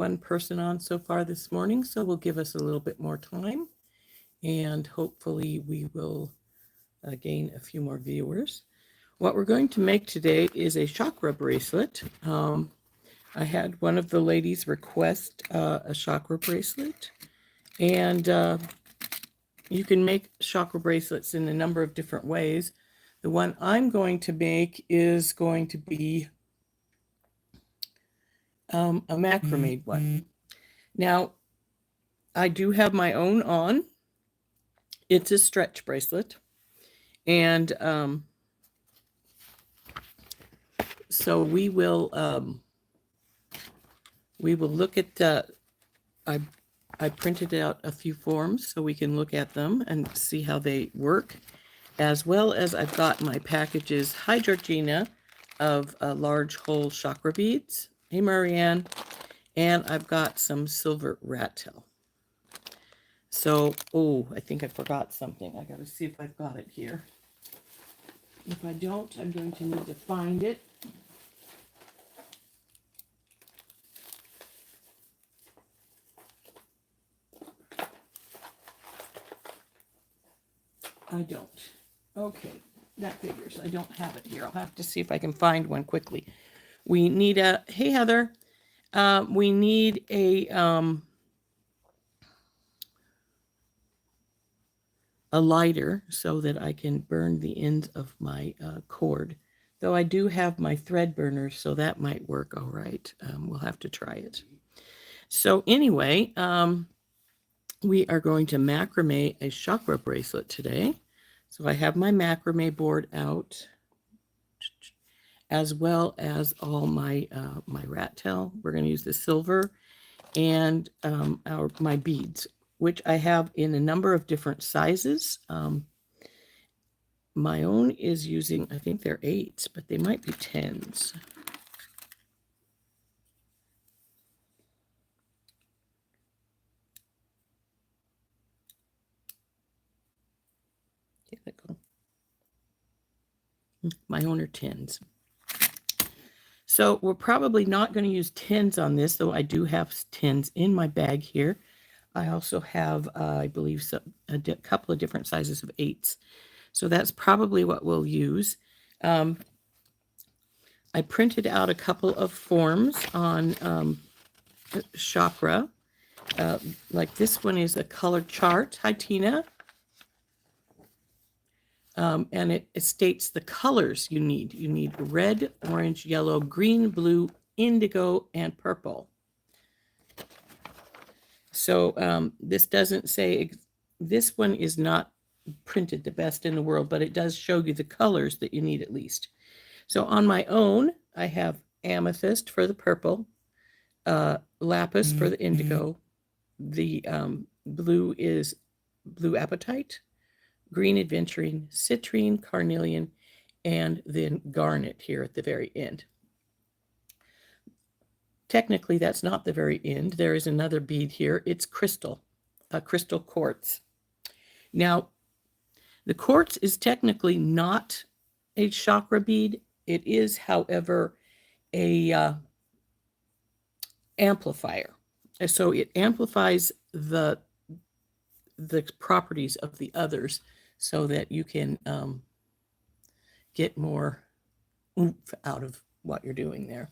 one person on so far this morning, so we'll give us a little bit more time, and hopefully we will gain a few more viewers. What we're going to make today is a chakra bracelet. I had one of the ladies request a chakra bracelet, and you can make chakra bracelets in a number of different ways. The one I'm going to make is going to be a macrame one. Now, I do have my own on. It's a stretch bracelet, and so we will look at the. I printed out a few forms so we can look at them and see how they work, as well as I've got my packages, hi Georgina, of large hole chakra beads. Hey Marianne. And I've got some silver rat tail. So, oh, I think I forgot something. I got to see if I've got it here. If I don't, I'm going to need to find it. I don't. Okay, that figures. I don't have it here. I'll have to see if I can find one quickly. We need a, hey Heather, we need a lighter so that I can burn the ends of my cord. Though I do have my thread burner, so that might work all right. We'll have to try it. So anyway, we are going to macrame a chakra bracelet today. So I have my macrame board out, as well as all my my rat tail. We're going to use the silver and my beads, which I have in a number of different sizes. My own is using, I think they're 8s, but they might be 10s. My own are 10s. So we're probably not going to use 10s on this, though I do have 10s in my bag here. I also have, I believe, a couple of different sizes of 8s. So that's probably what we'll use. I printed out a couple of forms on chakra. Like this one is a colored chart. Hi, Tina. And it states the colors you need. You need red, orange, yellow, green, blue, indigo, and purple. So this doesn't say, this one is not printed the best in the world, but it does show you the colors that you need at least. So on my own, I have amethyst for the purple, lapis for the indigo, the blue is blue apatite, green adventuring, citrine, carnelian, and then garnet here at the very end. Technically, that's not the very end. There is another bead here. It's crystal, crystal quartz. Now, the quartz is technically not a chakra bead. It is, however, a amplifier. So it amplifies the properties of the others so that you can get more oomph out of what you're doing there.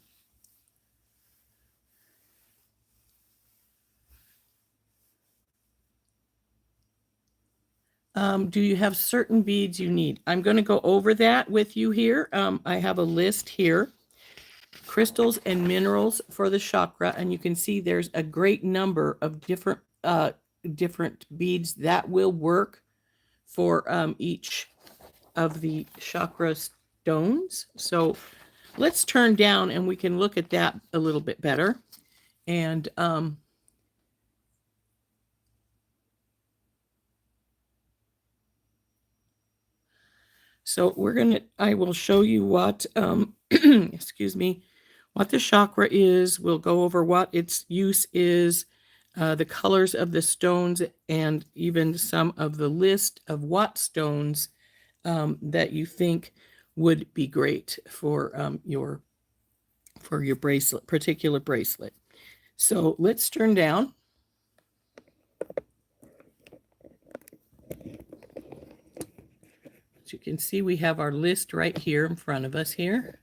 Do you have certain beads you need? I'm going to go over that with you here. I have a list here. Crystals and minerals for the chakra, and you can see there's a great number of different beads that will work for each of the chakra stones. So let's turn down and we can look at that a little bit better. And so I will show you what, excuse me, what the chakra is. We'll go over what its use is, the colors of the stones, and even some of the list of what stones that you think would be great for your bracelet, particular bracelet. So let's turn down. As you can see, we have our list right here in front of us here.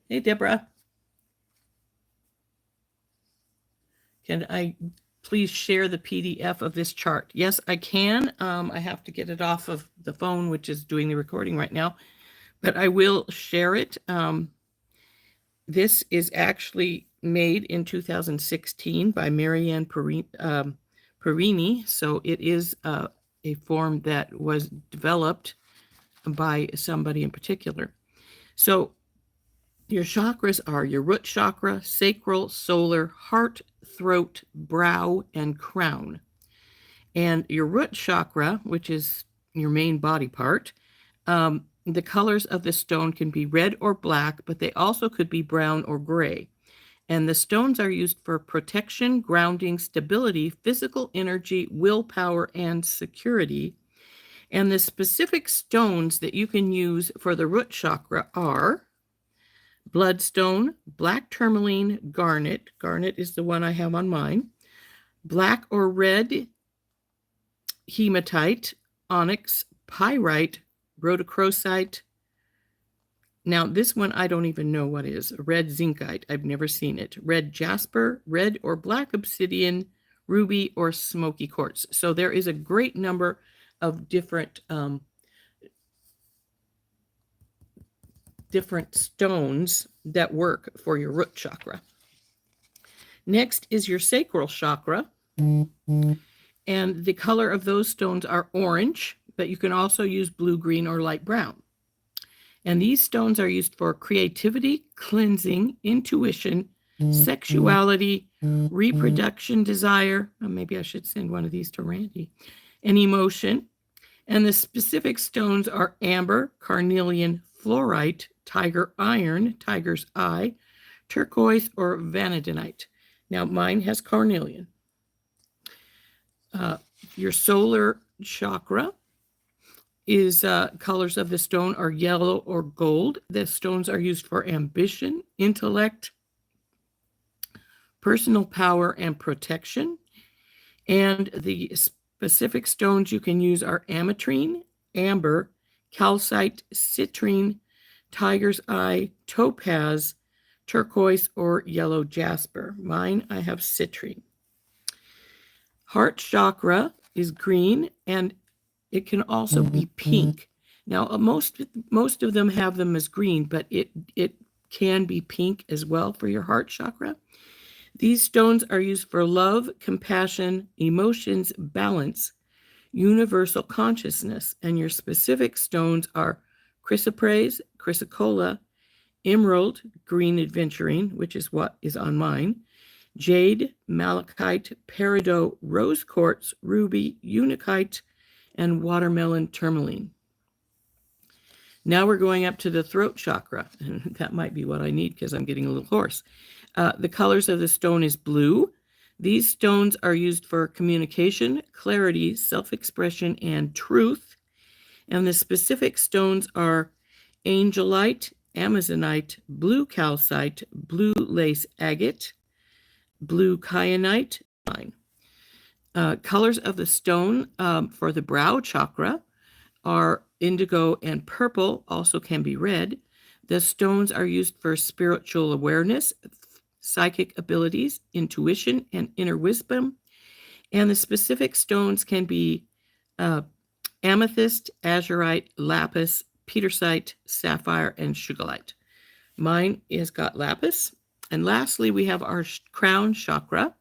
Hey, Deborah. Can I please share the PDF of this chart? Yes, I can. I have to get it off of the phone, which is doing the recording right now, but I will share it. This is actually made in 2016 by Marianne Perini. So it is a form that was developed by somebody in particular. So your chakras are your root chakra, sacral, solar, heart, throat, brow, and crown. And your root chakra, which is your main body part, the colors of the stone can be red or black, but they also could be brown or gray. And the stones are used for protection, grounding, stability, physical energy, willpower, and security. And the specific stones that you can use for the root chakra are bloodstone, black tourmaline, garnet. Garnet is the one I have on mine. Black or red hematite, onyx, pyrite, rhodochrosite. Now, this one I don't even know what is. Red zincite. I've never seen it. Red jasper, red or black obsidian, ruby, or smoky quartz. So there is a great number of different stones that work for your root chakra. Next is your sacral chakra. And the color of those stones are orange, but you can also use blue, green, or light brown. And these stones are used for creativity, cleansing, intuition, sexuality, reproduction, desire. Oh, maybe I should send one of these to Randy. And emotion. And the specific stones are amber, carnelian, fluorite, tiger iron, tiger's eye, turquoise, or vanadinite. Now, mine has carnelian. Your solar chakra is colors of the stone are yellow or gold. The stones are used for ambition, intellect, personal power, and protection. And the specific stones you can use are ametrine, amber, calcite, citrine, tiger's eye, topaz, turquoise, or yellow jasper. Mine, I have citrine. Heart chakra is green, and it can also be pink. Now, most of them have them as green, but it can be pink as well for your heart chakra. These stones are used for love, compassion, emotions, balance, universal consciousness, and your specific stones are chrysoprase, chrysocolla, emerald, green adventurine, which is what is on mine, jade, malachite, peridot, rose quartz, ruby, unakite, and watermelon tourmaline. Now we're going up to the throat chakra, and that might be what I need because I'm getting a little hoarse. The colors of the stone is blue. These stones are used for communication, clarity, self-expression, and truth. And the specific stones are angelite, amazonite, blue calcite, blue lace agate, blue kyanite. Colors of the stone for the brow chakra are indigo and purple, also can be red. The stones are used for spiritual awareness, psychic abilities, intuition, and inner wisdom. And the specific stones can be amethyst, azurite, lapis, petersite, sapphire, and sugilite. Mine is got lapis. And lastly, we have our crown chakra,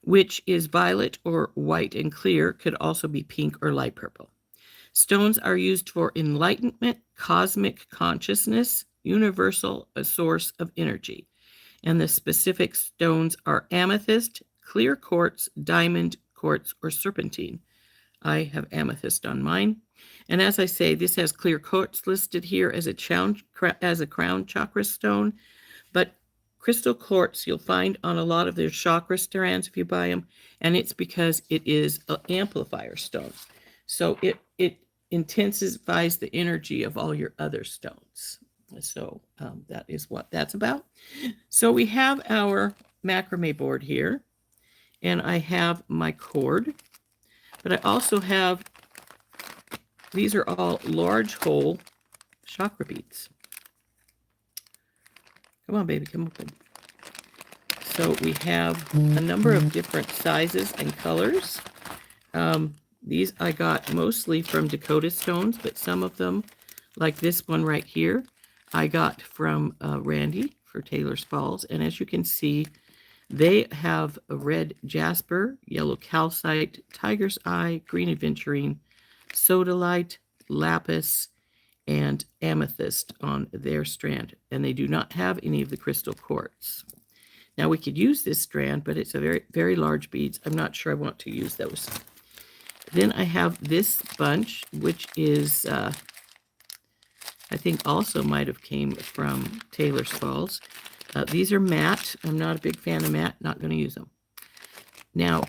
which is violet or white and clear, could also be pink or light purple. Stones are used for enlightenment, cosmic consciousness, universal, a source of energy. And the specific stones are amethyst, clear quartz, diamond, quartz, or serpentine. I have amethyst on mine. And as I say, this has clear quartz listed here as a crown chakra stone, but crystal quartz you'll find on a lot of their chakra strands if you buy them, and it's because it is an amplifier stone. So it intensifies the energy of all your other stones. So that is what that's about. So we have our macrame board here, and I have my cord, but I also have, these are all large hole chakra beads. Come on, baby, come open. So we have a number of different sizes and colors. These I got mostly from Dakota Stones, but some of them, like this one right here, I got from Randy for Taylor's Falls. And as you can see, they have a red jasper, yellow calcite, tiger's eye, green aventurine, sodalite, lapis, and amethyst on their strand. And they do not have any of the crystal quartz. Now we could use this strand, but it's a very, very large beads. I'm not sure I want to use those. Then I have this bunch, which is, I think also might have came from Taylor's Falls. These are matte. I'm not a big fan of matte. Not going to use them. Now,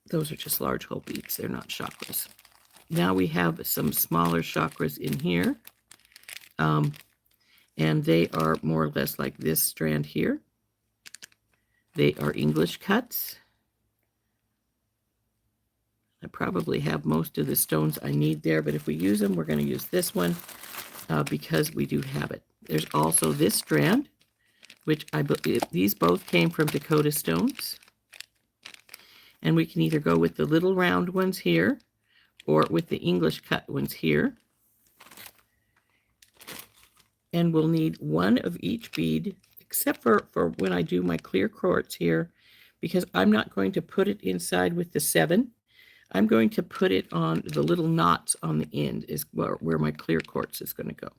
those are just large hole beads. They're not chakras. Now we have some smaller chakras in here. And they are more or less like this strand here. They are English cuts. I probably have most of the stones I need there, but if we use them, we're going to use this one because we do have it. There's also this strand, which I believe these both came from Dakota Stones. And we can either go with the little round ones here or with the English cut ones here. And we'll need one of each bead, except for when I do my clear quartz here, because I'm not going to put it inside with the 7. I'm going to put it on the little knots on the end is where my clear quartz is going to go.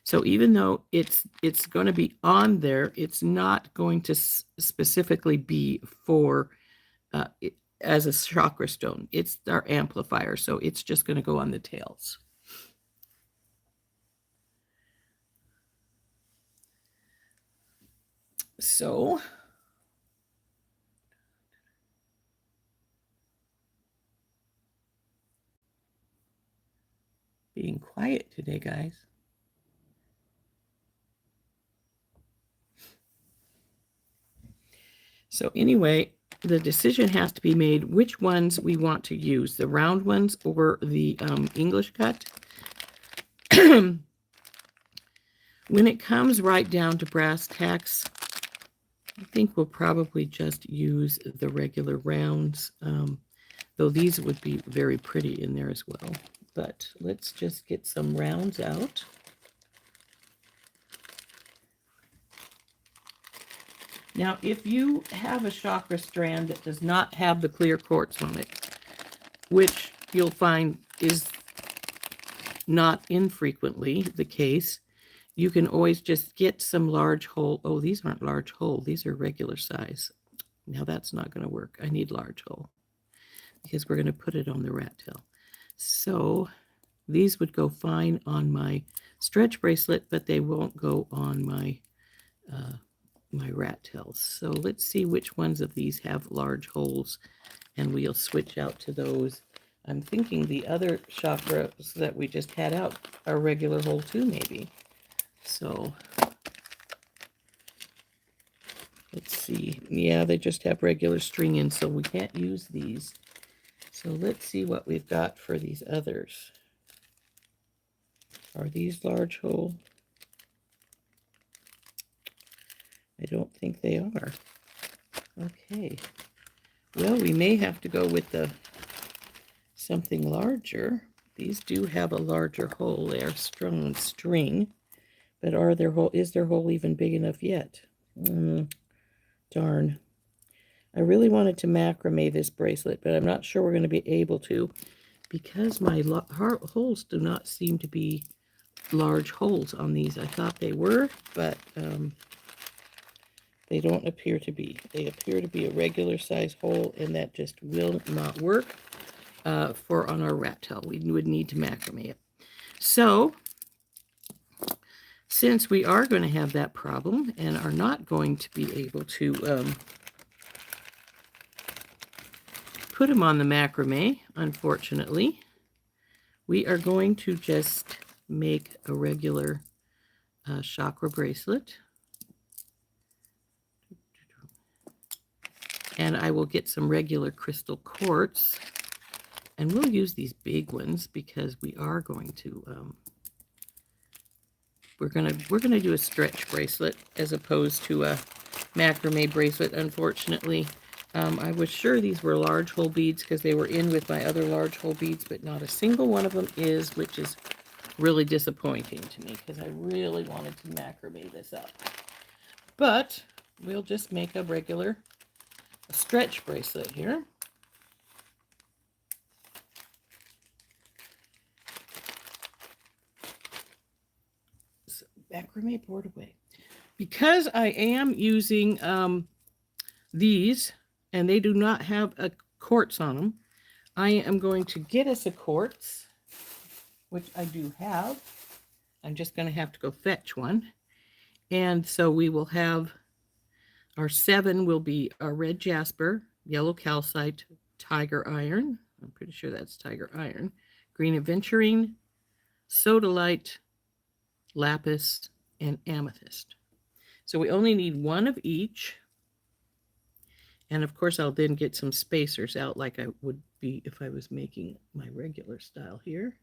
So even though it's going to be on there, it's not going to specifically be for as a chakra stone. It's our amplifier, so it's just going to go on the tails. So being quiet today, guys. So anyway, the decision has to be made which ones we want to use, the round ones or the English cut. When it comes right down to brass tacks, I think we'll probably just use the regular rounds, though these would be very pretty in there as well. But let's just get some rounds out. Now, if you have a chakra strand that does not have the clear quartz on it, which you'll find is not infrequently the case, you can always just get some large hole. Oh, these aren't large hole. These are regular size. Now that's not going to work. I need large hole because we're going to put it on the rat tail. So these would go fine on my stretch bracelet, but they won't go on my my rat tails. So let's see which ones of these have large holes, and we'll switch out to those. I'm thinking the other chakras that we just had out are regular hole too, maybe. So let's see. Yeah, they just have regular string in, so we can't use these. So let's see what we've got for these others. Are these large hole? I don't think they are. Okay. Well, we may have to go with the something larger. These do have a larger hole. They are strung on string. But is their hole even big enough yet? Darn. I really wanted to macrame this bracelet, but I'm not sure we're going to be able to because my holes do not seem to be large holes on these. I thought they were, but they don't appear to be. They appear to be a regular size hole, and that just will not work for on our rat tail. We would need to macrame it. So since we are going to have that problem and are not going to be able to put them on the macrame, unfortunately, we are going to just make a regular chakra bracelet. And I will get some regular crystal quartz. And we'll use these big ones because we are going to we're gonna do a stretch bracelet as opposed to a macrame bracelet. Unfortunately, I was sure these were large hole beads because they were in with my other large hole beads, but not a single one of them is, which is really disappointing to me because I really wanted to macrame this up. But we'll just make a regular stretch bracelet here. So macrame poured away. Because I am using these, and they do not have a quartz on them, I am going to get us a quartz, which I do have. I'm just going to have to go fetch one. And so we will have our 7 will be our red jasper, yellow calcite, tiger iron. I'm pretty sure that's tiger iron. Green aventurine, sodalite, lapis, and amethyst. So we only need one of each. And of course, I'll then get some spacers out like I would be if I was making my regular style here.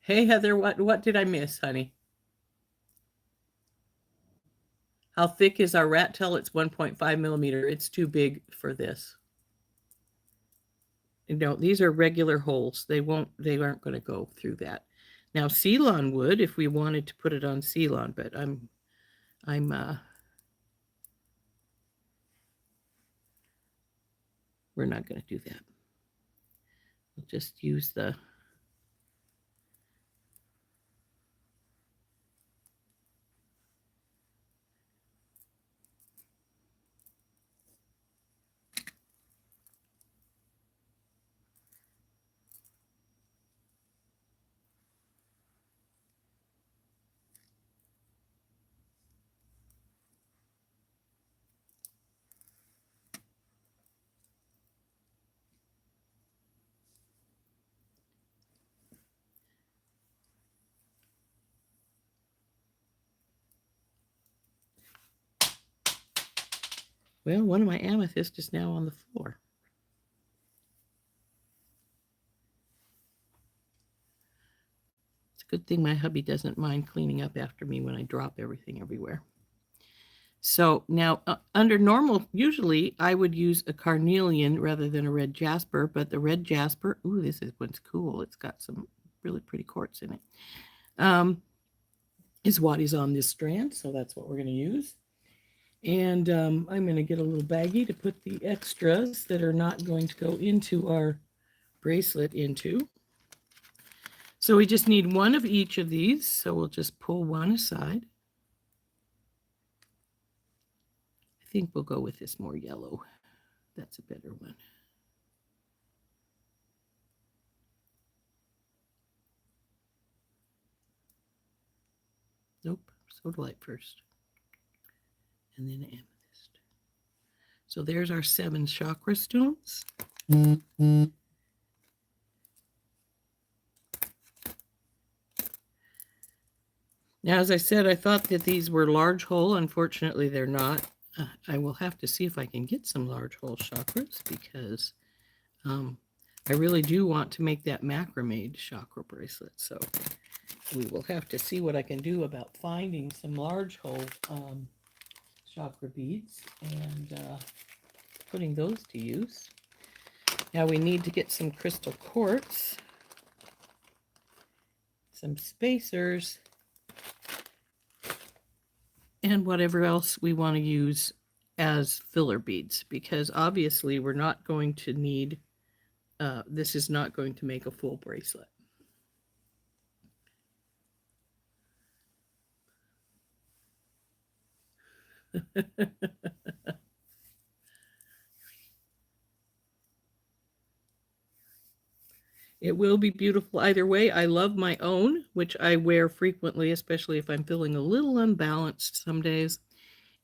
Hey, Heather, what did I miss, honey? How thick is our rat tail? It's 1.5 millimeter. It's too big for this. No, these are regular holes. They aren't going to go through that. Now, Ceylon would if we wanted to put it on Ceylon, but we're not going to do that. We'll just use the well, one of my amethyst is now on the floor. It's a good thing my hubby doesn't mind cleaning up after me when I drop everything everywhere. So now under normal, usually I would use a carnelian rather than a red jasper, but the red jasper, ooh, this one's cool. It's got some really pretty quartz in it. Is what is on this strand, so that's what we're going to use. And I'm going to get a little baggie to put the extras that are not going to go into our bracelet into. So we just need one of each of these, so we'll just pull one aside. I think we'll go with this more yellow. That's a better one. Nope, sodalite first. And then amethyst. So there's our 7 chakra stones. Mm-hmm. Now, as I said, I thought that these were large hole. Unfortunately, they're not. I will have to see if I can get some large hole chakras because I really do want to make that macrame chakra bracelet. So we will have to see what I can do about finding some large hole chakra beads and putting those to use. Now we need to get some crystal quartz, some spacers, and whatever else we want to use as filler beads, because obviously we're not going to need, this is not going to make a full bracelet. It will be beautiful either way. I love my own, which I wear frequently, especially if I'm feeling a little unbalanced some days.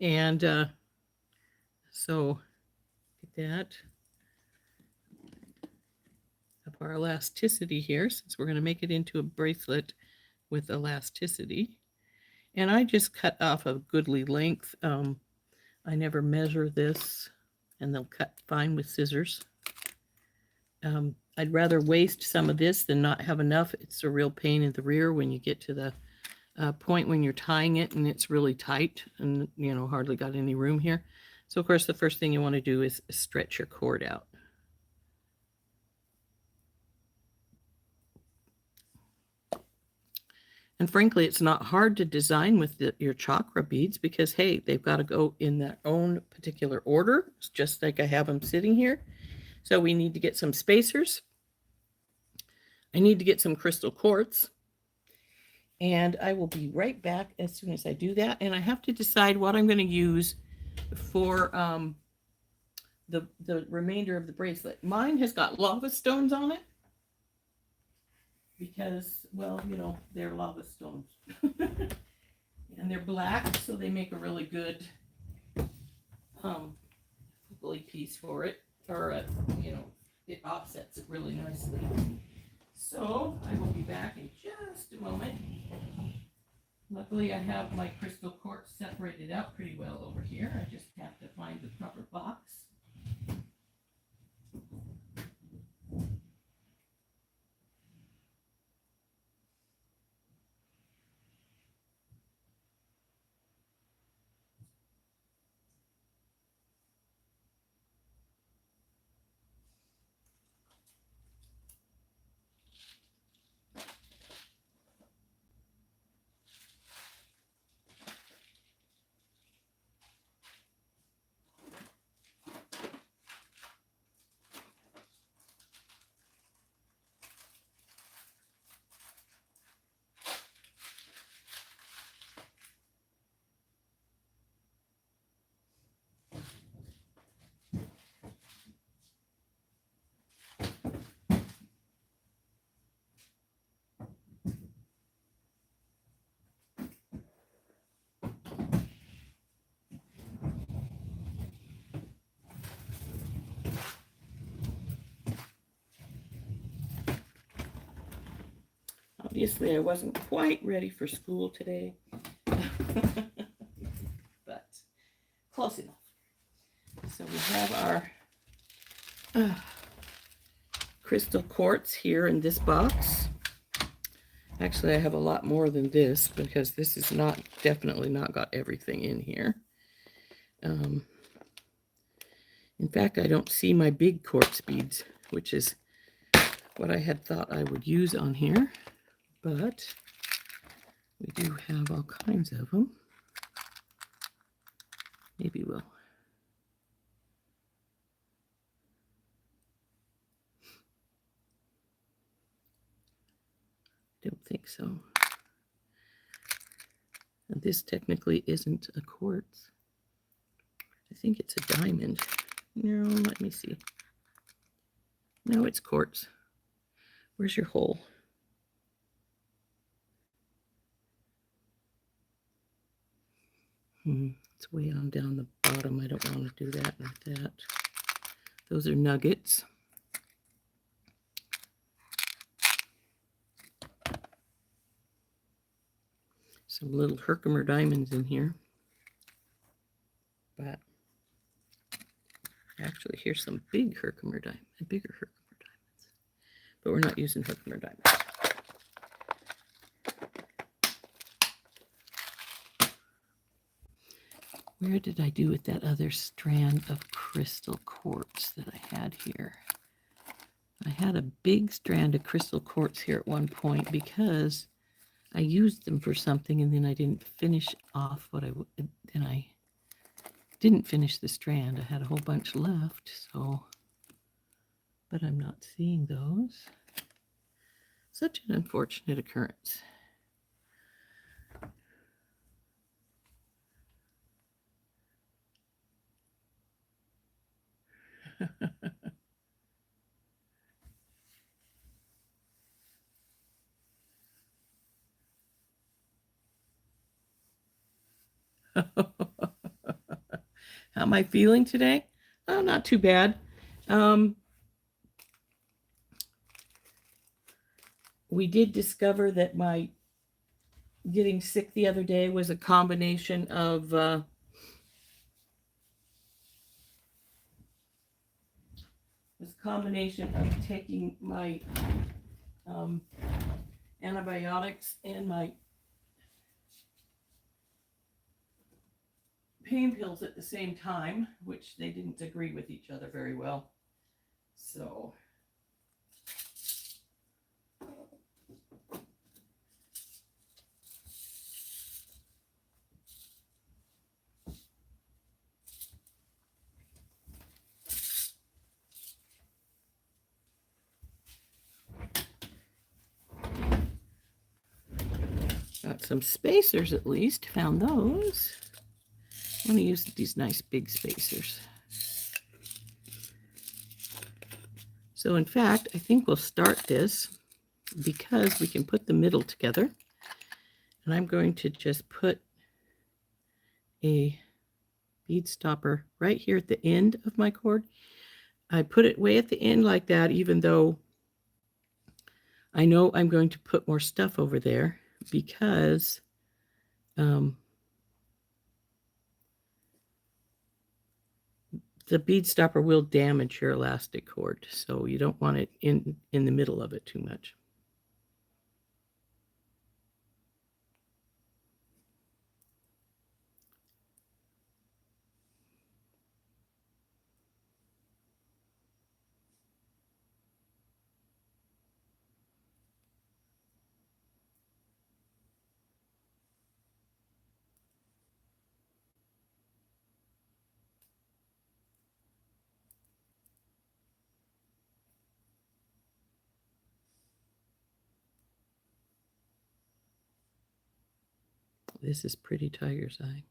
And so that of our elasticity here, since we're going to make it into a bracelet with elasticity. And I just cut off a goodly length. I never measure this, and they'll cut fine with scissors. I'd rather waste some of this than not have enough. It's a real pain in the rear when you get to the point when you're tying it and it's really tight and, you know, hardly got any room here. So, of course, the first thing you want to do is stretch your cord out. And frankly, it's not hard to design with your chakra beads because, hey, they've got to go in their own particular order. It's just like I have them sitting here. So we need to get some spacers. I need to get some crystal quartz. And I will be right back as soon as I do that. And I have to decide what I'm going to use for the remainder of the bracelet. Mine has got lava stones on it because, well, you know, they're lava stones. And they're black, so they make a really good piece for it. Or, you know, it offsets it really nicely. So I will be back in just a moment. Luckily, I have my crystal quartz separated out pretty well over here. I just have to find the proper box. Obviously, I wasn't quite ready for school today, but close enough. So we have our crystal quartz here in this box. Actually, I have a lot more than this because this is definitely not got everything in here. In fact, I don't see my big quartz beads, which is what I had thought I would use on here. But we do have all kinds of them. Maybe we'll. Don't think so. And this technically isn't a quartz. I think it's a diamond. No, let me see. No, it's quartz. Where's your hole? It's way on down the bottom. I don't want to do that like that. Those are nuggets. Some little Herkimer diamonds in here. But actually, here's some bigger Herkimer diamonds. But we're not using Herkimer diamonds. Where did I do with that other strand of crystal quartz that I had here? I had a big strand of crystal quartz here at one point because I used them for something and then I didn't finish off then I didn't finish the strand. I had a whole bunch left, so, but I'm not seeing those. Such an unfortunate occurrence. How am I feeling today? Oh, not too bad. We did discover that my getting sick the other day was a combination of taking my antibiotics and my pain pills at the same time, which they didn't agree with each other very well. So got some spacers at least, found those. I'm going to use these nice big spacers. So in fact, I think we'll start this because we can put the middle together. And I'm going to just put a bead stopper right here at the end of my cord. I put it way at the end like that, even though I know I'm going to put more stuff over there because the bead stopper will damage your elastic cord. So you don't want it in the middle of it too much. This is pretty tiger's eye.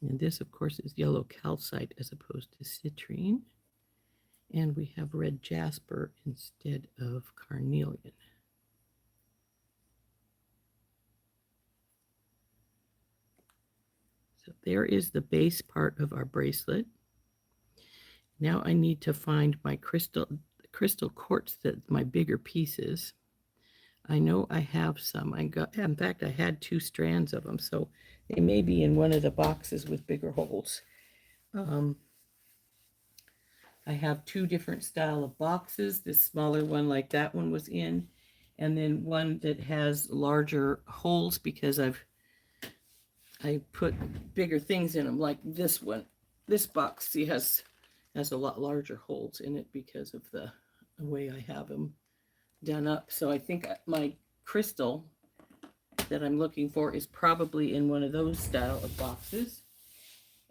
And this, of course, is yellow calcite as opposed to citrine. And we have red jasper instead of carnelian. So there is the base part of our bracelet. Now I need to find my crystal quartz, that my bigger pieces. I know I have some. In fact, I had 2 strands of them, so they may be in one of the boxes with bigger holes. I have 2 different style of boxes. This smaller one, like that one, was in, and then one that has larger holes because I put bigger things in them, like this one. This box, see, has a lot larger holes in it because of the way I have them done up. So I think my crystal that I'm looking for is probably in one of those style of boxes.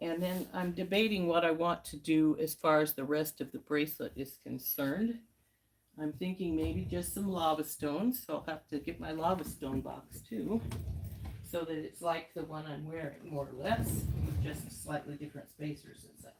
And then I'm debating what I want to do as far as the rest of the bracelet is concerned. I'm thinking maybe just some lava stones, so I'll have to get my lava stone box too, so that it's like the one I'm wearing, more or less, with just slightly different spacers and such.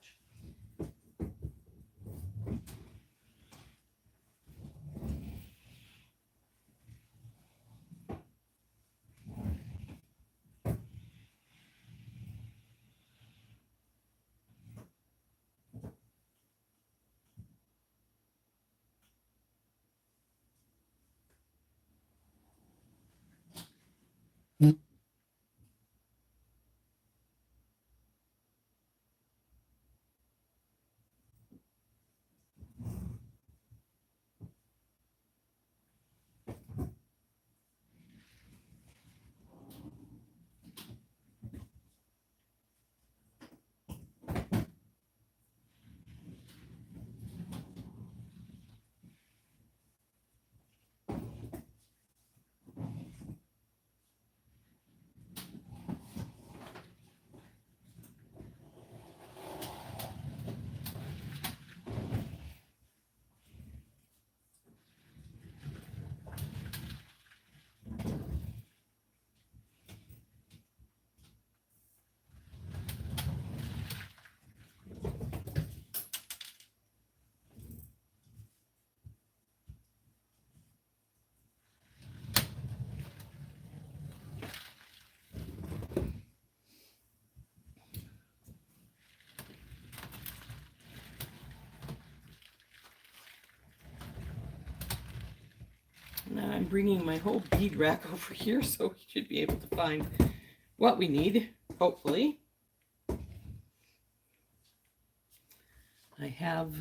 Now I'm bringing my whole bead rack over here, so we should be able to find what we need, hopefully. I have,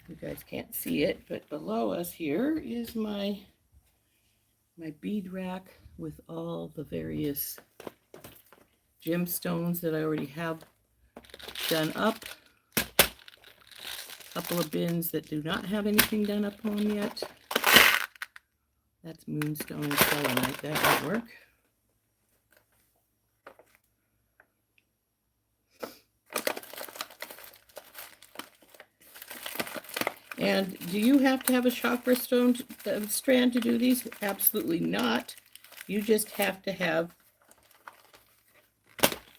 you guys can't see it, but below us here is my bead rack with all the various gemstones that I already have done up. A couple of bins that do not have anything done up on yet. That's moonstone and selenite, that won't work. And do you have to have a chakra stone strand to do these? Absolutely not. You just have to have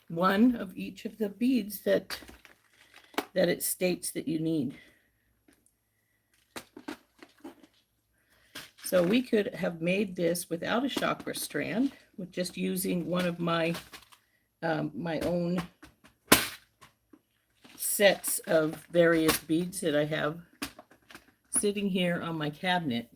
one of each of the beads that it states that you need. So we could have made this without a chakra strand, with just using one of my my own sets of various beads that I have sitting here on my cabinet.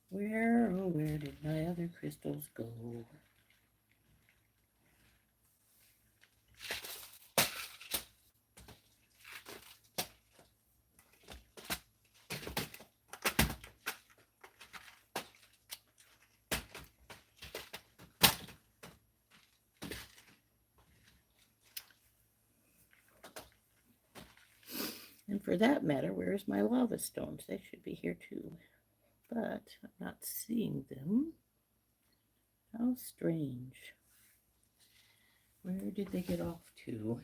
Where did my other crystals go? And for that matter, where's my lava stones? They should be here too. But I'm not seeing them. How strange. Where did they get off to?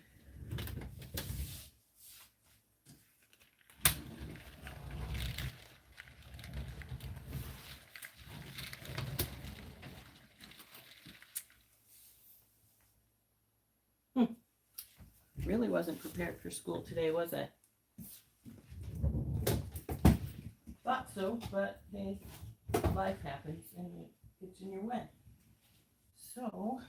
Really wasn't prepared for school today, was I? Thought so, but hey, life happens and it gets in your way. So,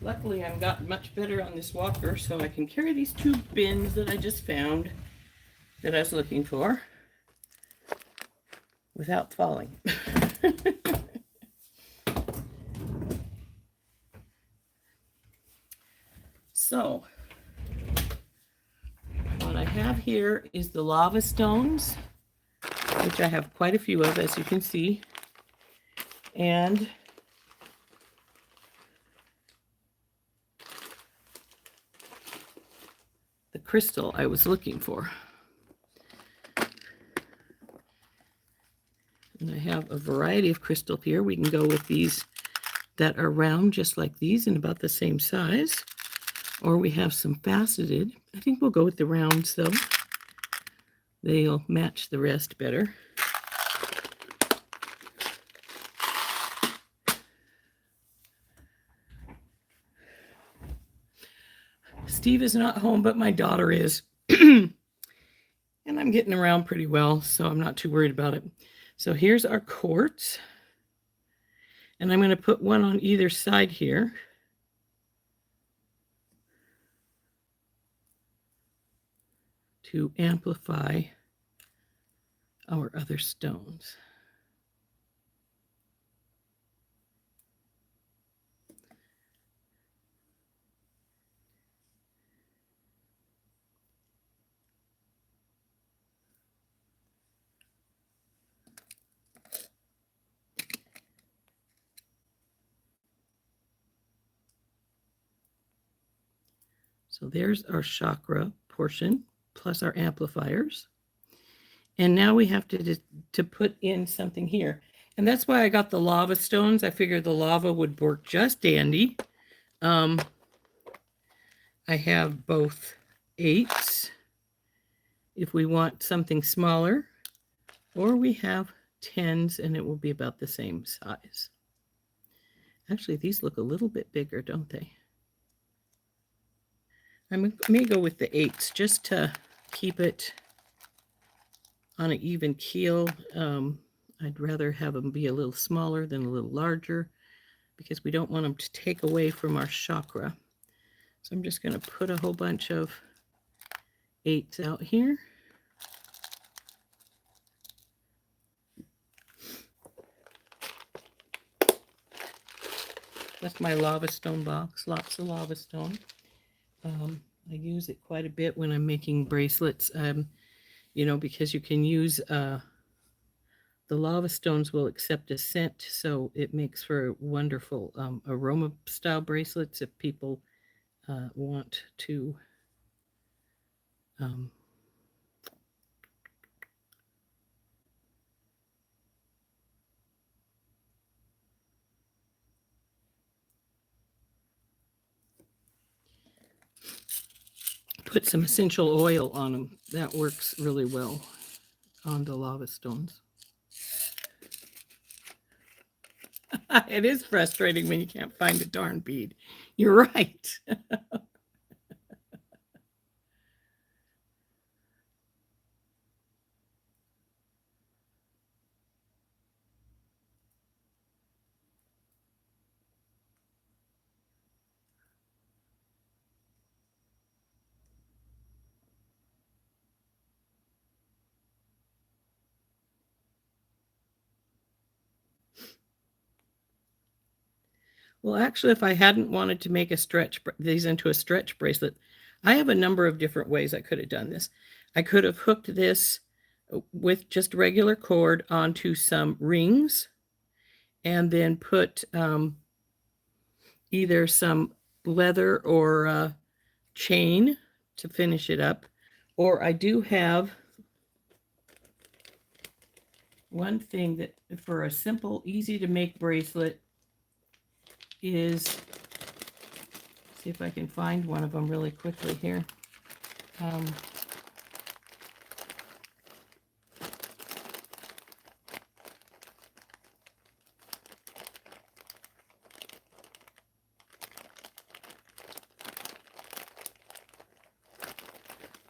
luckily I've gotten much better on this walker, so I can carry these two bins that I just found that I was looking for without falling. So what I have here is the lava stones, which I have quite a few of, as you can see, and the crystal I was looking for. And I have a variety of crystal here. We can go with these that are round, just like these, and about the same size. Or we have some faceted. I think we'll go with the rounds, though. They'll match the rest better. Steve is not home, but my daughter is. And I'm getting around pretty well, so I'm not too worried about it. So here's our quartz. And I'm going to put one on either side here. To amplify our other stones. So there's our chakra portion, plus our amplifiers. And now we have to put in something here. And that's why I got the lava stones. I figured the lava would work just dandy. I have both 8s if we want something smaller, or we have 10s and it will be about the same size. Actually, these look a little bit bigger, don't they? I may go with the 8s just to keep it on an even keel. I'd rather have them be a little smaller than a little larger because we don't want them to take away from our chakra. So I'm just going to put a whole bunch of 8s out here. That's my lava stone box, lots of lava stone. I use it quite a bit when I'm making bracelets, you know, because you can use, the lava stones will accept a scent, so it makes for wonderful aroma style bracelets if people want to put some essential oil on them. That works really well on the lava stones. It is frustrating when you can't find a darn bead. You're right. Well, actually, if I hadn't wanted to make these into a stretch bracelet, I have a number of different ways I could have done this. I could have hooked this with just regular cord onto some rings and then put either some leather or chain to finish it up. Or I do have one thing that for a simple, easy to make bracelet is, see if I can find one of them really quickly here.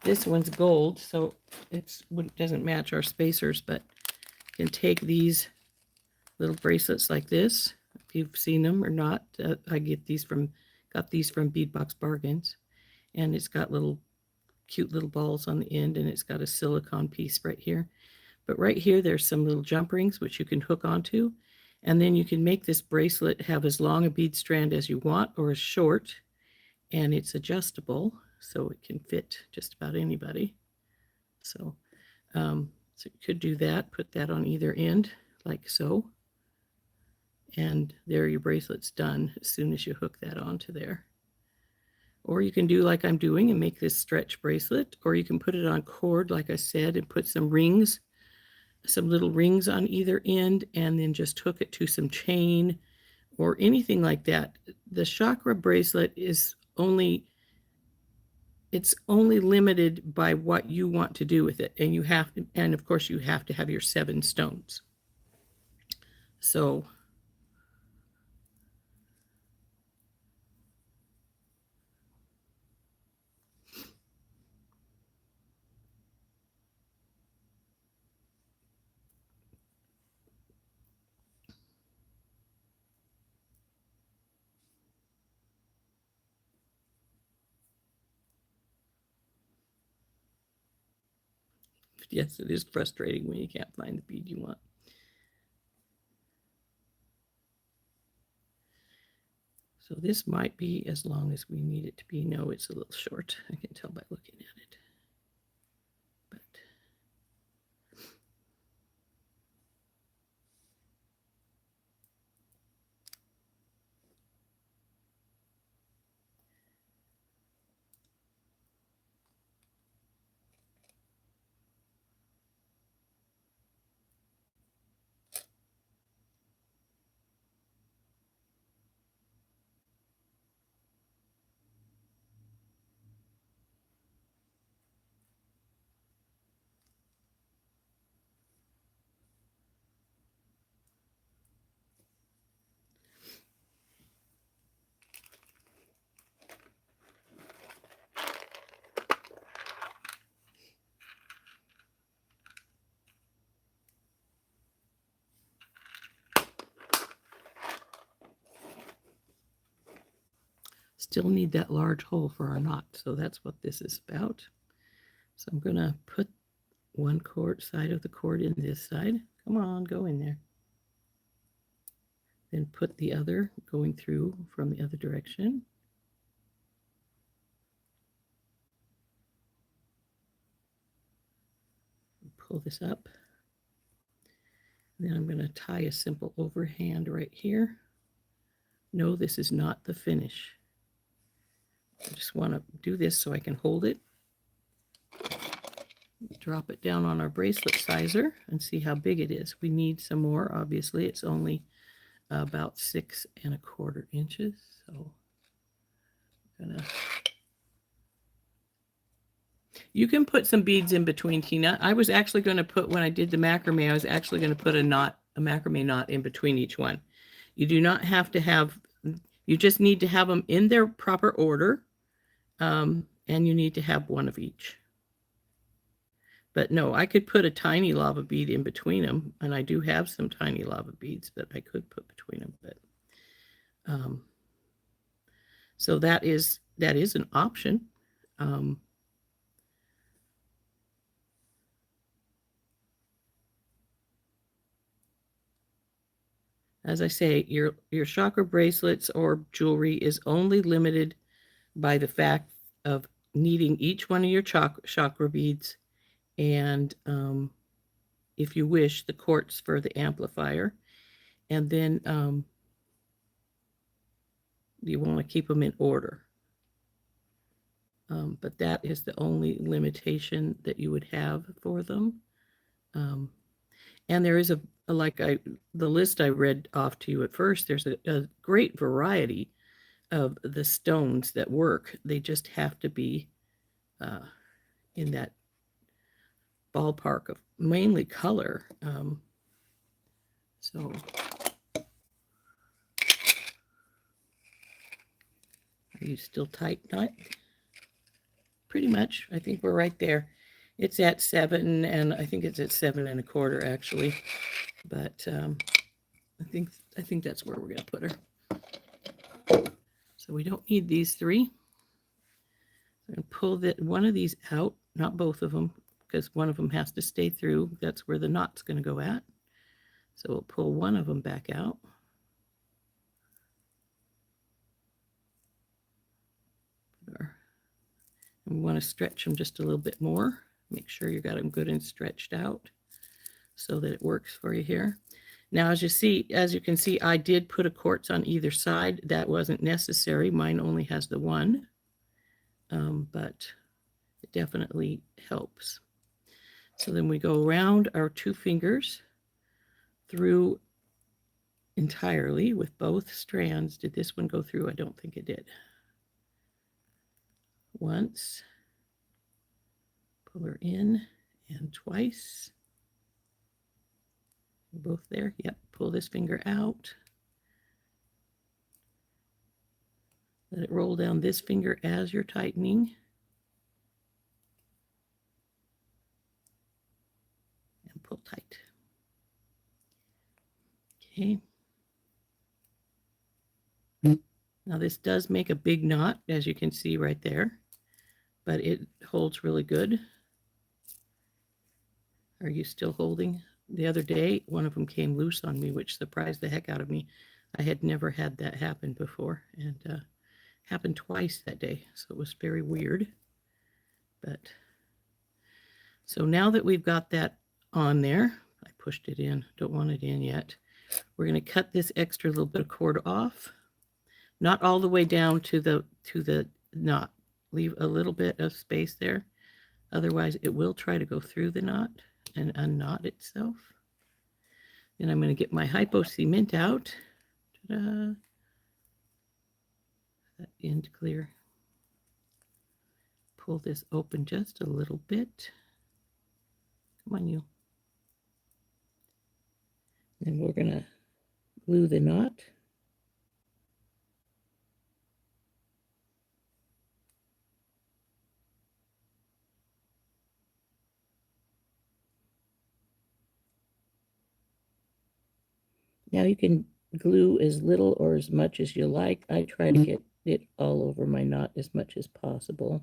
This one's gold, so it doesn't match our spacers, but you can take these little bracelets like this. If you've seen them or not, I got these from Beadbox Bargains, and it's got cute little balls on the end, and it's got a silicone piece right here. But right here, there's some little jump rings which you can hook onto, and then you can make this bracelet have as long a bead strand as you want or as short, and it's adjustable, so it can fit just about anybody. So, so you could do that, put that on either end, like so. And there your bracelet's done as soon as you hook that onto there. Or you can do like I'm doing and make this stretch bracelet, or you can put it on cord, like I said, and put some rings, some little rings on either end, and then just hook it to some chain or anything like that. The chakra bracelet is only, it's only limited by what you want to do with it. And you have to, and of course you have to have your 7 stones. So yes, it is frustrating when you can't find the bead you want. So this might be as long as we need it to be. No, it's a little short. I can tell by looking at it. But still need that large hole for our knot. So that's what this is about. So I'm going to put one cord side of the cord in this side. Come on, go in there. Then put the other going through from the other direction. Pull this up. Then I'm going to tie a simple overhand right here. No, this is not the finish. I just want to do this so I can hold it. Drop it down on our bracelet sizer and see how big it is. We need some more, obviously. It's only about 6 1/4 inches. So I'm gonna... You can put some beads in between, Tina. I was actually going to put, when I did the macrame, I was actually going to put a knot, a macrame knot in between each one. You do not have to have, you just need to have them in their proper order, and you need to have one of each. But no, I could put a tiny lava bead in between them, and I do have some tiny lava beads that I could put between them. But so that is an option. As I say, your chakra bracelets or jewelry is only limited by the fact of needing each one of your chakra beads, and if you wish, the quartz for the amplifier. And then you want to keep them in order. But that is the only limitation that you would have for them. And there is the list I read off to you at first, there's a great variety of the stones that work. They just have to be in that ballpark of mainly color. So are you still tight, Knot? Pretty much. I think we're right there. It's at 7, and I think it's at 7 1/4 actually. But I think that's where we're going to put her. So we don't need these 3. I'm going to pull one of these out, not both of them, because one of them has to stay through. That's where the knot's going to go at. So we'll pull one of them back out. We want to stretch them just a little bit more. Make sure you got them good and stretched out so that it works for you here. Now, as you can see, I did put a quartz on either side. That wasn't necessary. Mine only has the one, but it definitely helps. So then we go around our 2 fingers through entirely with both strands. Did this one go through? I don't think it did. Once, pull her in, and twice. Both there. Yep. Pull this finger out. Let it roll down this finger as you're tightening. And pull tight. Okay. Now this does make a big knot, as you can see right there, but it holds really good. Are you still holding? The other day, one of them came loose on me, which surprised the heck out of me. I had never had that happen before, and happened twice that day, so it was very weird. But so now that we've got that on there, I pushed it in, don't want it in yet. We're going to cut this extra little bit of cord off, not all the way down to the knot. Leave a little bit of space there, otherwise it will try to go through the knot and unknot itself. Then I'm going to get my hypo cement out. Ta-da. That end clear. Pull this open just a little bit. Come on, you. Then we're going to glue the knot. Now you can glue as little or as much as you like. I try to get it all over my knot as much as possible.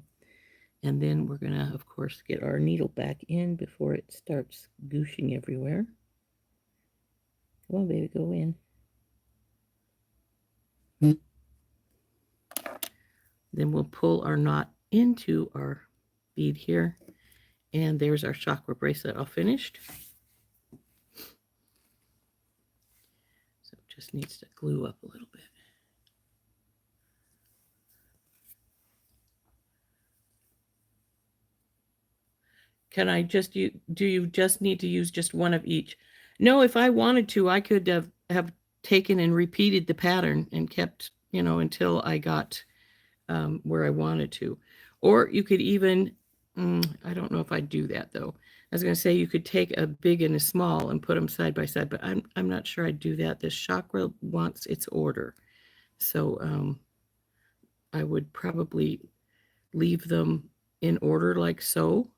And then we're going to, of course, get our needle back in before it starts gooshing everywhere. Come on, baby, go in. Then we'll pull our knot into our bead here. And there's our chakra bracelet all finished. So it just needs to glue up a little bit. Can I just do you just need to use just one of each? No, if I wanted to, I could have taken and repeated the pattern and kept, until I got where I wanted to. Or you could even, I don't know if I'd do that though. I was going to say you could take a big and a small and put them side by side, but I'm not sure I'd do that. This chakra wants its order. So I would probably leave them in order like so.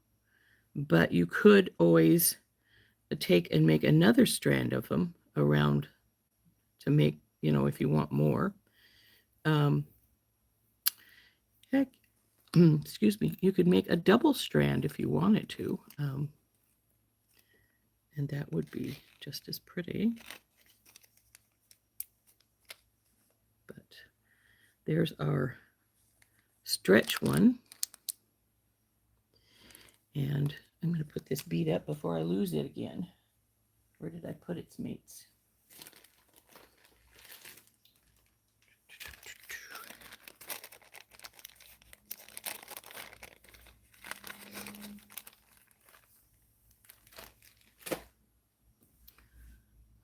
But you could always take and make another strand of them around to make, if you want more. Excuse me, you could make a double strand if you wanted to. And that would be just as pretty. But there's our stretch one. And I'm going to put this bead up before I lose it again. Where did I put its mates?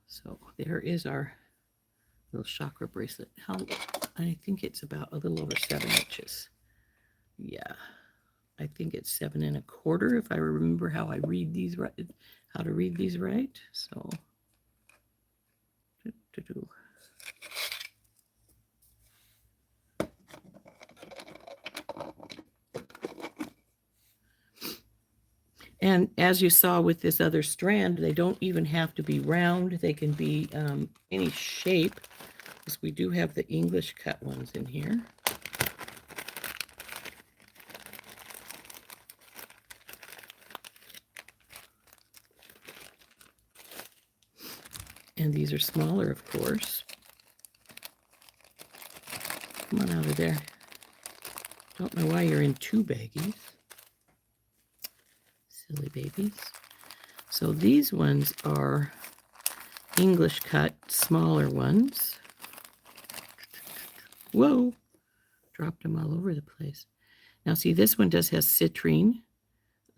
So there is our little chakra bracelet. I think it's about a little over 7 inches. Yeah. I think it's 7 1/4 if I remember how I read these right, how to read these right. So, and as you saw with this other strand, they don't even have to be round. They can be any shape, because we do have the English cut ones in here. And these are smaller, of course. Come on out of there. Don't know why you're in two baggies. Silly babies. So these ones are English cut, smaller ones. Whoa! Dropped them all over the place. Now see, this one does have citrine,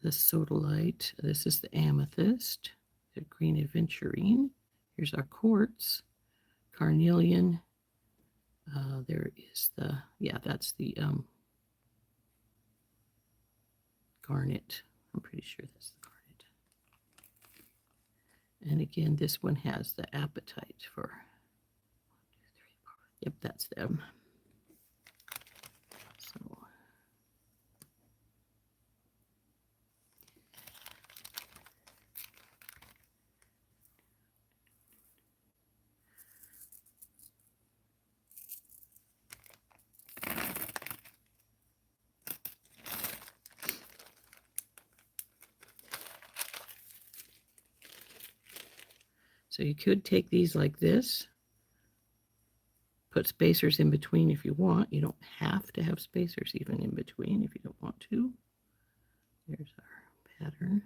the sodalite. This is the amethyst, the green aventurine. Here's our quartz, carnelian. There is the, yeah, that's the garnet. I'm pretty sure that's the garnet. And again, this one has the apatite for 1, 2, 3, 4. Yep, that's them. So you could take these like this, put spacers in between if you want. You don't have to have spacers even in between if you don't want to. There's our pattern.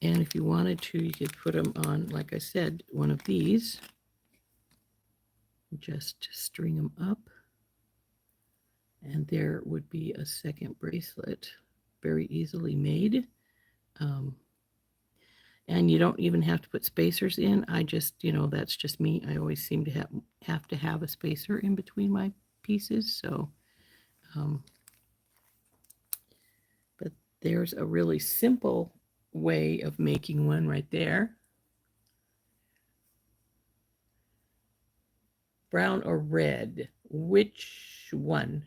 And if you wanted to, you could put them on, like I said, one of these. Just string them up. And there would be a second bracelet, very easily made. And you don't even have to put spacers in. I just, that's just me. I always seem to have to have a spacer in between my pieces. So, but there's a really simple way of making one right there. Brown or red? Which one?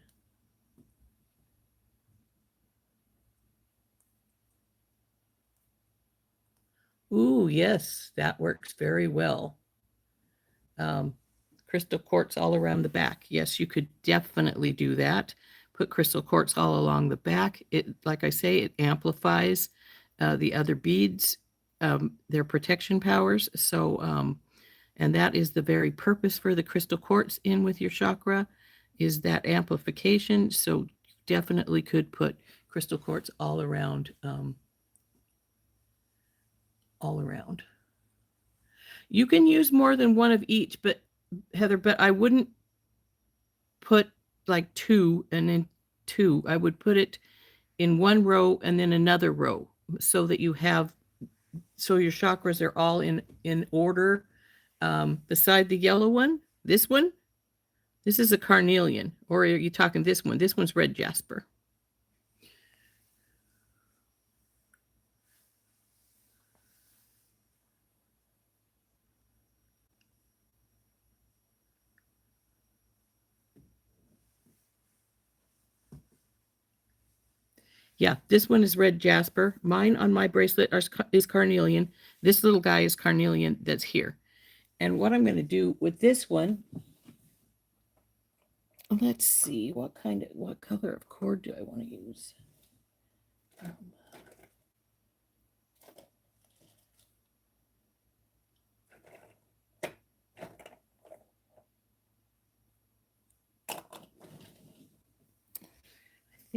Ooh, yes, that works very well. Crystal quartz all around the back. Yes, you could definitely do that. Put crystal quartz all along the back. It, like I say, it amplifies the other beads, their protection powers. So, and that is the very purpose for the crystal quartz in with your chakra, is that amplification. So definitely could put crystal quartz all around. All around. You can use more than one of each, but Heather, but I wouldn't put like 2 and then 2. I would put it in one row and then another row so that you have, so your chakras are all in order. Beside the yellow one, this is a carnelian, or are you talking this one? This one's red jasper. Yeah, this one is red jasper. Mine on my bracelet is carnelian. This little guy is carnelian that's here. And what I'm going to do with this one, let's see, what color of cord do I want to use? I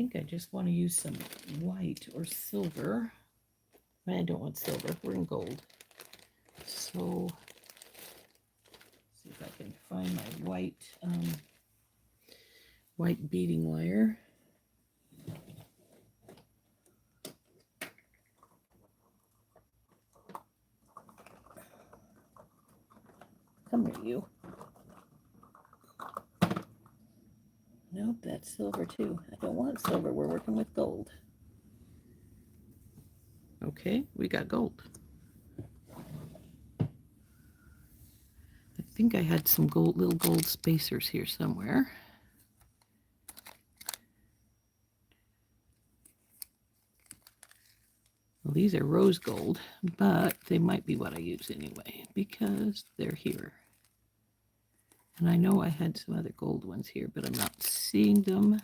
think I just want to use some white or silver. I don't want silver. We're in gold. So, see if I can find my white beading wire. Come here, you. Nope, that's silver too. I don't want silver. We're working with gold. Okay, we got gold. I think I had some little gold spacers here somewhere. Well, these are rose gold, but they might be what I use anyway because they're here. And I know I had some other gold ones here, but I'm not seeing them.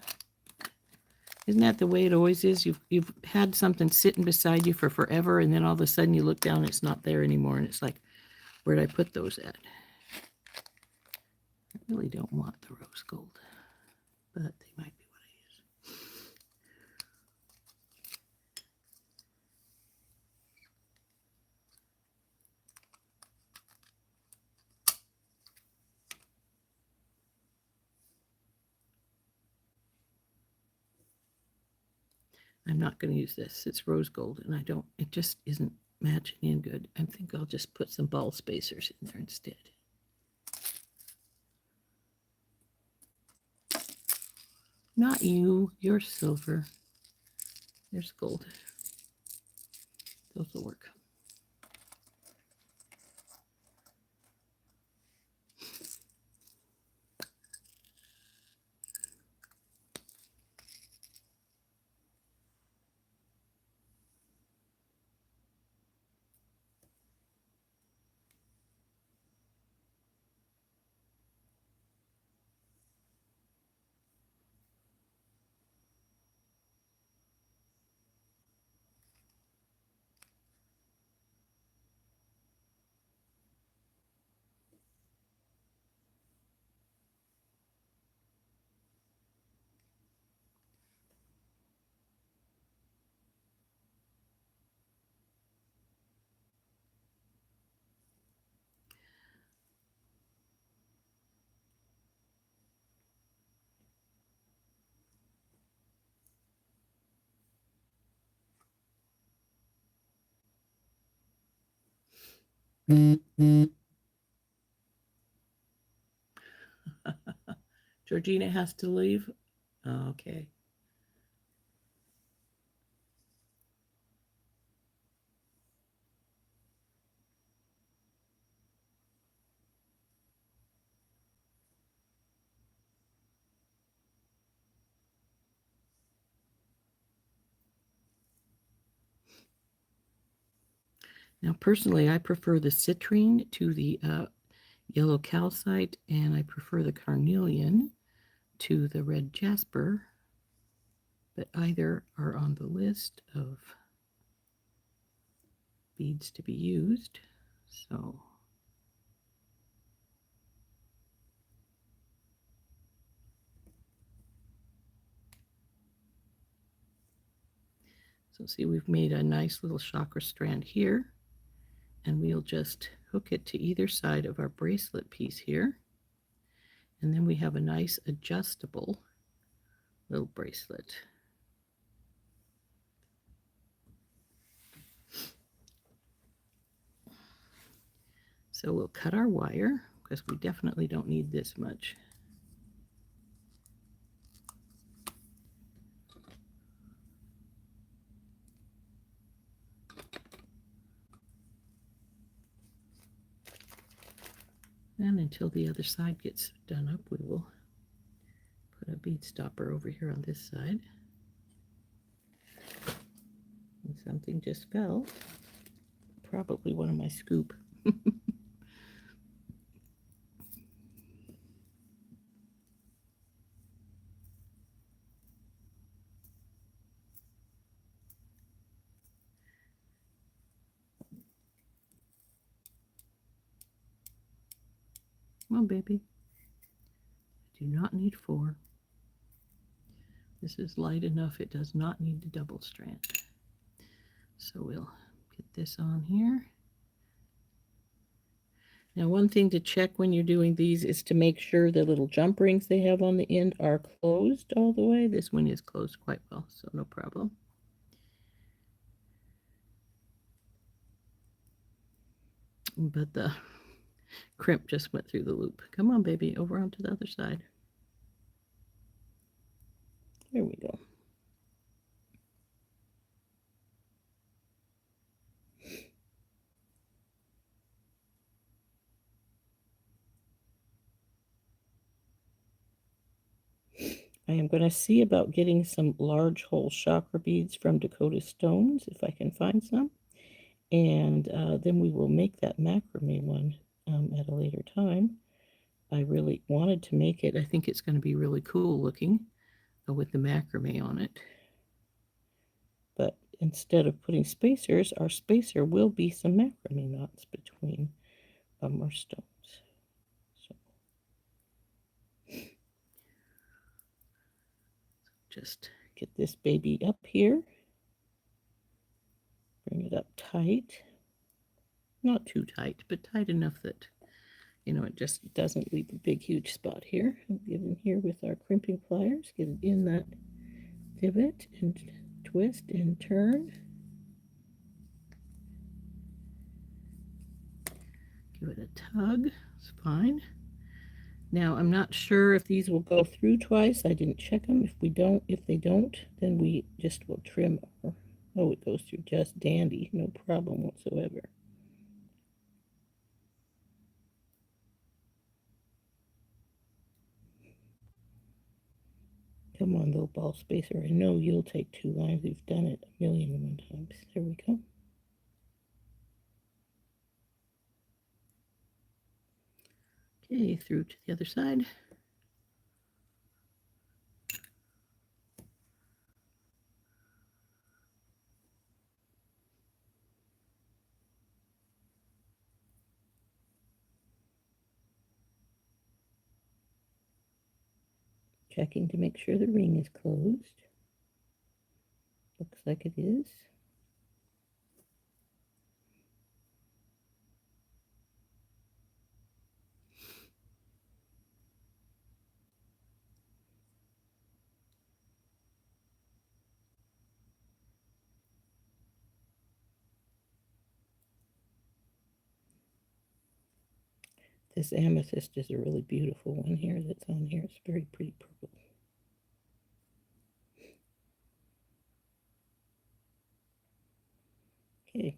Isn't that the way it always is? You've had something sitting beside you for forever, and then all of a sudden you look down, it's not there anymore, and it's like, where'd I put those at? I really don't want the rose gold, but they might be what I use. I'm not going to use this. It's rose gold, and it just isn't matching in good. I think I'll just put some ball spacers in there instead. Not you. You're silver. There's gold. Those will work. Georgina has to leave. Okay. Now, personally, I prefer the citrine to the yellow calcite, and I prefer the carnelian to the red jasper, but either are on the list of beads to be used. So see, we've made a nice little chakra strand here, and we'll just hook it to either side of our bracelet piece here. And then we have a nice adjustable little bracelet. So we'll cut our wire because we definitely don't need this much. And until the other side gets done up, we will put a bead stopper over here on this side. And something just fell. Probably one of my scoop. Come on, baby. I do not need 4. This is light enough. It does not need the double strand. So we'll get this on here. Now, one thing to check when you're doing these is to make sure the little jump rings they have on the end are closed all the way. This one is closed quite well, so no problem. But the crimp just went through the loop. Come on, baby, over onto the other side. There we go. I am going to see about getting some large hole chakra beads from Dakota Stones, if I can find some. And then we will make that macrame one at a later time. I really wanted to make it. I think it's going to be really cool looking with the macrame on it. But instead of putting spacers, our spacer will be some macrame knots between our stones. So just get this baby up here. Bring it up tight. Not too tight, but tight enough that, you know, it just doesn't leave a big, huge spot here. And get in here with our crimping pliers. Get it in that divot and twist and turn. Give it a tug. It's fine. Now, I'm not sure if these will go through twice. I didn't check them. If they don't, then we just will trim. Oh, it goes through just dandy. No problem whatsoever. Come on, little ball spacer. I know you'll take 2 lines. We've done it a million and one times. There we go. Okay, through to the other side. Checking to make sure the ring is closed. Looks like it is. This amethyst is a really beautiful one here that's on here. It's very pretty purple. Okay.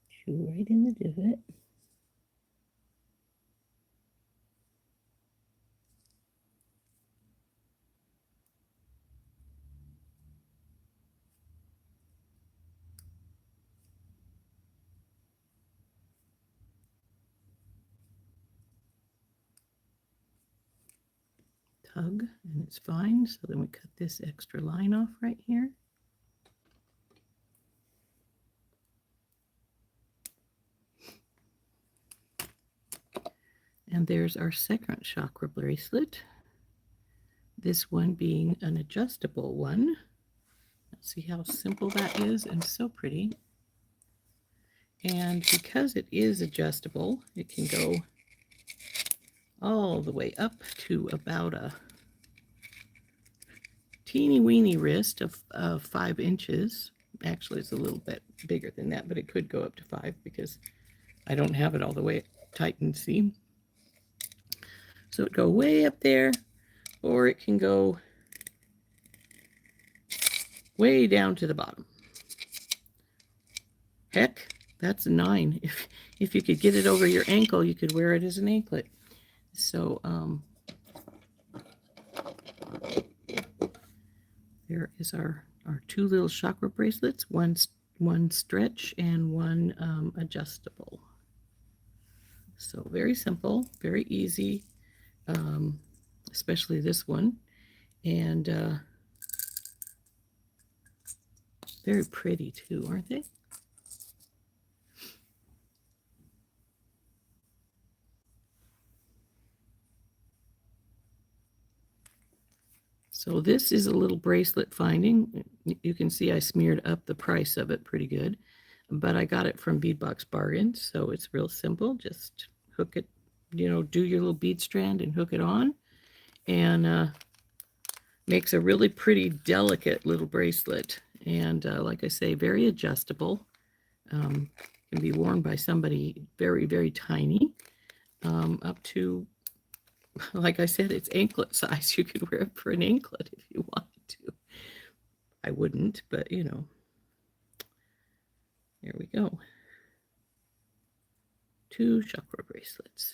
Shoe right in the divot. Tug, and it's fine. So then we cut this extra line off right here. And there's our second chakra bracelet. This one being an adjustable one. Let's see how simple that is and so pretty. And because it is adjustable, it can go all the way up to about a teeny weeny wrist of 5 inches. Actually, it's a little bit bigger than that, but it could go up to 5 because I don't have it all the way tightened, see? So it go way up there, or it can go way down to the bottom. Heck, that's a 9. If you could get it over your ankle, you could wear it as an anklet. So there is our 2 little chakra bracelets, one stretch and one adjustable. So very simple, very easy, especially this one, and very pretty too, aren't they? So this is a little bracelet finding. You can see I smeared up the price of it pretty good, but I got it from Beadbox Bargains, so it's real simple. Just hook it, you know, do your little bead strand and hook it on, and makes a really pretty delicate little bracelet. And like I say, very adjustable. Can be worn by somebody very, very tiny, up to, like I said, it's anklet size. You could wear it for an anklet if you wanted to. I wouldn't, but you know. There we go. 2 chakra bracelets.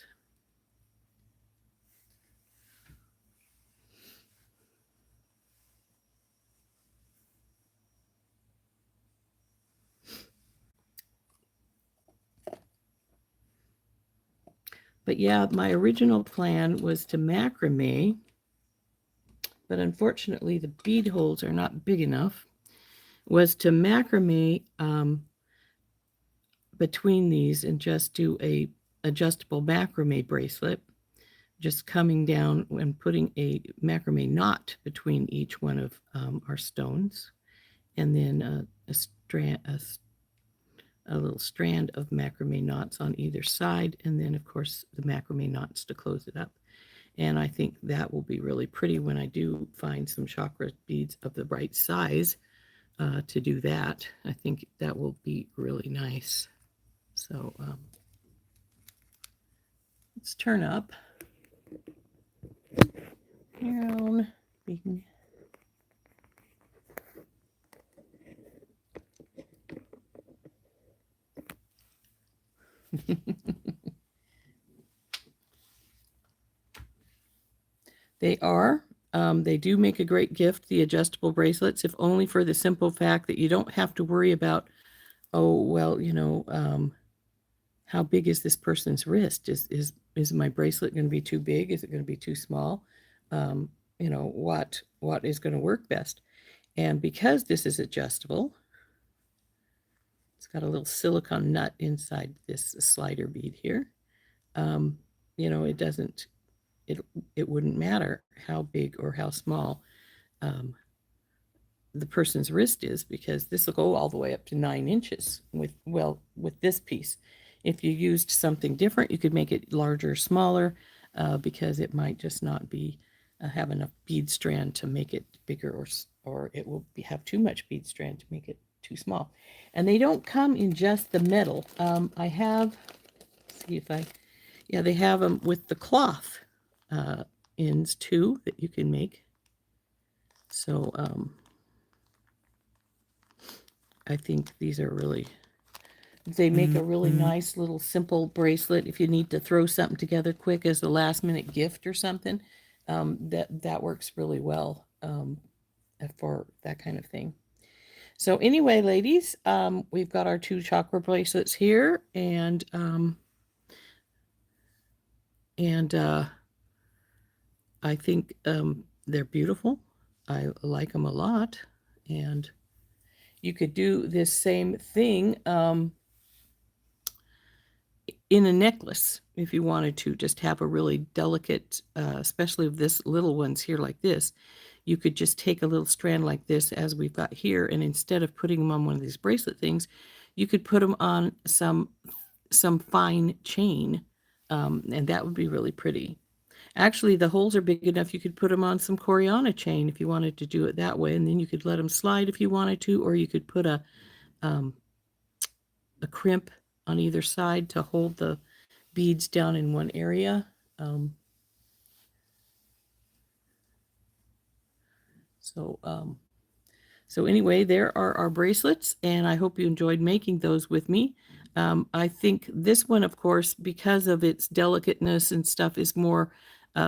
But yeah, my original plan was to macrame, but unfortunately the bead holes are not big enough, was to macrame between these and just do a adjustable macrame bracelet. just coming down and putting a macrame knot between each one of our stones, and then a little strand of macrame knots on either side, and then of course the macrame knots to close it up. And I think that will be really pretty when I do find some chakra beads of the right size to do that. I think that will be really nice. So let's turn up down. They are. They do make a great gift, the adjustable bracelets, if only for the simple fact that you don't have to worry about, oh, well, how big is this person's wrist? Is my bracelet going to be too big? Is it going to be too small? What is going to work best? And because this is adjustable, it's got a little silicone nut inside this slider bead here. It doesn't, it wouldn't matter how big or how small the person's wrist is, because this will go all the way up to 9 inches with this piece. If you used something different, you could make it larger or smaller, because it might just not be have enough bead strand to make it bigger, or it will have too much bead strand to make it too small. And they don't come in just the metal. I have, see if I, yeah, they have them with the cloth ends too that you can make. So I think these are really, they make a really nice little simple bracelet if you need to throw something together quick as a last minute gift or something. That works really well for that kind of thing. So anyway, ladies, we've got our 2 chakra bracelets here, and I think they're beautiful. I like them a lot, and you could do this same thing in a necklace if you wanted to, just have a really delicate, especially of this little ones here like this. You could just take a little strand like this, as we've got here, and instead of putting them on one of these bracelet things, you could put them on some fine chain, and that would be really pretty. Actually, the holes are big enough you could put them on some Coriana chain if you wanted to do it that way, and then you could let them slide if you wanted to, or you could put a crimp on either side to hold the beads down in one area. So anyway, there are our bracelets, and I hope you enjoyed making those with me. I think this one, of course, because of its delicateness and stuff, is more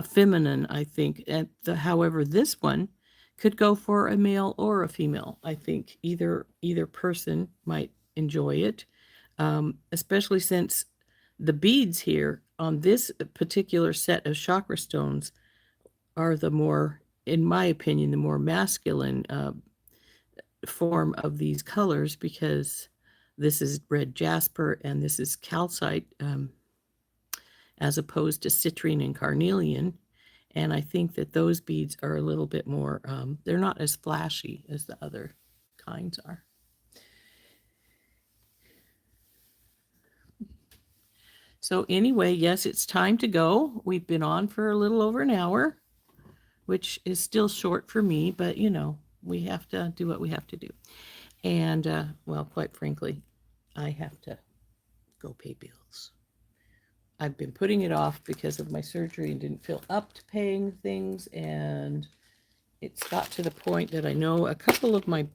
feminine, I think. However, this one could go for a male or a female. I think either person might enjoy it, especially since the beads here on this particular set of chakra stones are the more, in my opinion, the more masculine form of these colors, because this is red jasper and this is calcite, as opposed to citrine and carnelian. And I think that those beads are a little bit more, they're not as flashy as the other kinds are. So anyway, yes, it's time to go. We've been on for a little over an hour, which is still short for me, but we have to do what we have to do. And well, quite frankly, I have to go pay bills. I've been putting it off because of my surgery and didn't feel up to paying things, and it's got to the point that I know a couple of my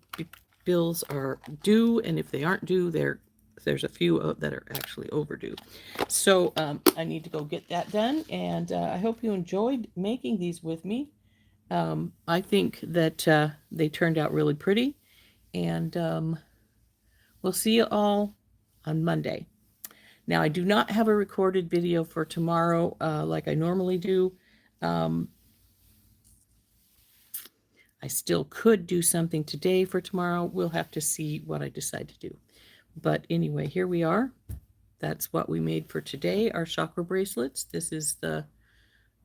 bills are due, and if they aren't due, there's a few that are actually overdue. So I need to go get that done, and I hope you enjoyed making these with me. I think that they turned out really pretty, and we'll see you all on Monday. Now, I do not have a recorded video for tomorrow like I normally do. I still could do something today for tomorrow. We'll have to see what I decide to do. But anyway, here we are. That's what we made for today, our chakra bracelets. This is the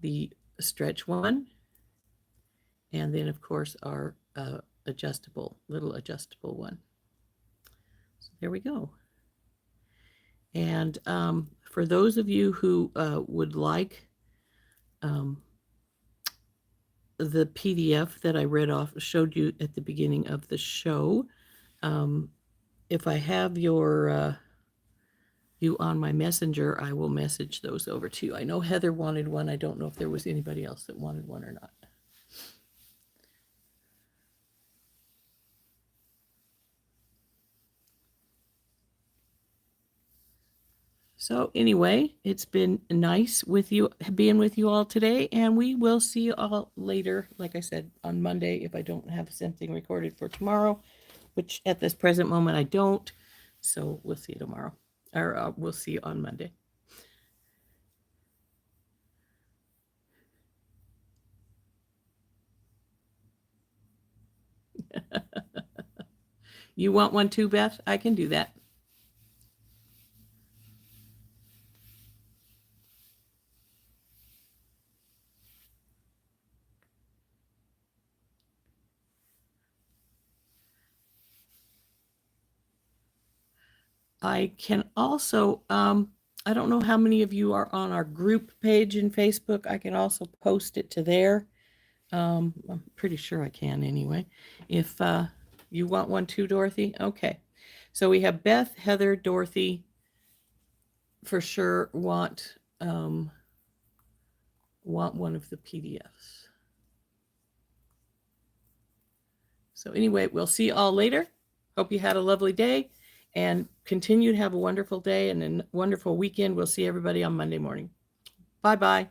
the stretch one, and then of course our little adjustable one. So there we go. And for those of you who would like the PDF that I showed you at the beginning of the show, if I have you on my messenger, I will message those over to you. I know Heather wanted one. I don't know if there was anybody else that wanted one or not. So anyway, it's been nice being with you all today, and we will see you all later, like I said, on Monday, if I don't have something recorded for tomorrow, which at this present moment I don't. So we'll see you tomorrow, or we'll see you on Monday. You want one too, Beth? I can do that. I can also, I don't know how many of you are on our group page in Facebook. I can also post it to there. I'm pretty sure I can anyway. If you want one too, Dorothy? Okay. So we have Beth, Heather, Dorothy for sure want one of the PDFs. So anyway, we'll see you all later. Hope you had a lovely day and continue to have a wonderful day and a wonderful weekend. We'll see everybody on Monday morning. Bye-bye.